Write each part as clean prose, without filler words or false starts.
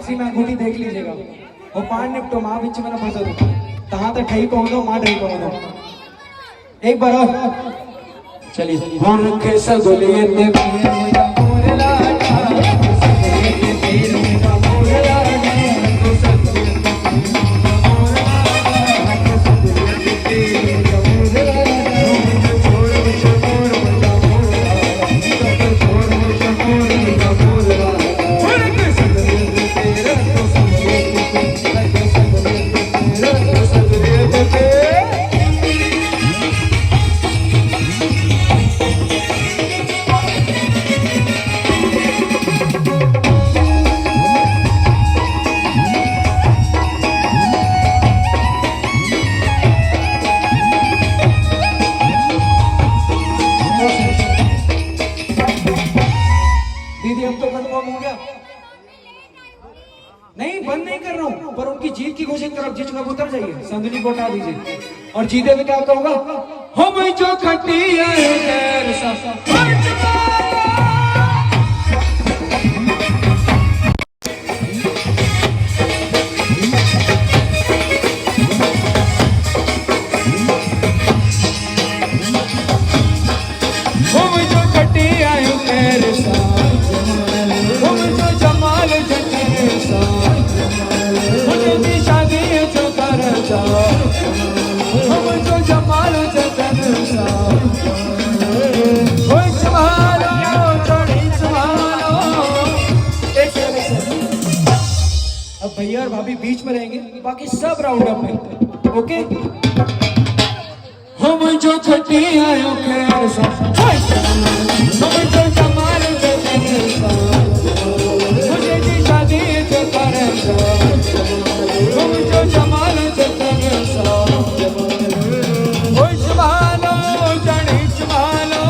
आपसी में अंगूठी देख लीजिएगा वो पान निपटो माँ बीच में ना फंसो तहाँ तो ठही पहुंचो माँ ठही पहुंचो एक बार और चलिए हुन के सगुलिये ते पीर मुझा मोरे लाडा सगुलिये ते पीर मुझा मोरे लाडा तो सगुलिये ते पीर मुझा मोरे लाडा तो सगुलिये ते पीर मुझा मोरे लाडा छोड़ मुझा मोर मुझा मोरे लाडा तो छोड़ मुझा मोर मुझा मोरे लाडा हुन के सगुलिये ते पीर तो सगुलिये ते पीर तो सगुलिये ते पीर तो सगुलिये ते पीर दीदी अब तो कंफर्म हो गया नहीं बंद नहीं कर रहा हूं पर उनकी जीत की कोशिश करो जिस कब उतर जाइए संदली को हटा दीजिए और जीते में क्या कहूंगा हम जो खटिया है अब भैया और भाभी बीच में रहेंगे बाकी सब राउंड अप में ओके हम जो खटी आयो खैर सा हम जो जमाल से तेरे सा मुझे जी शादी जो करे सा हम जो जमाल से तेरे सा होश वालो जनिच वालो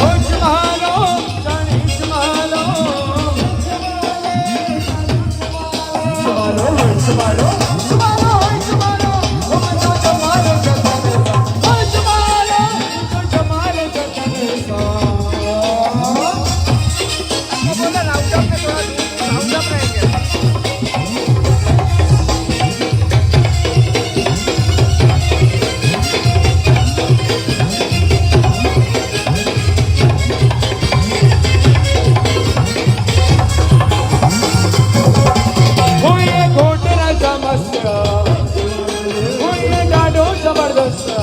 होश वालो जनिच वालो वालो होश वालो जबरदस्त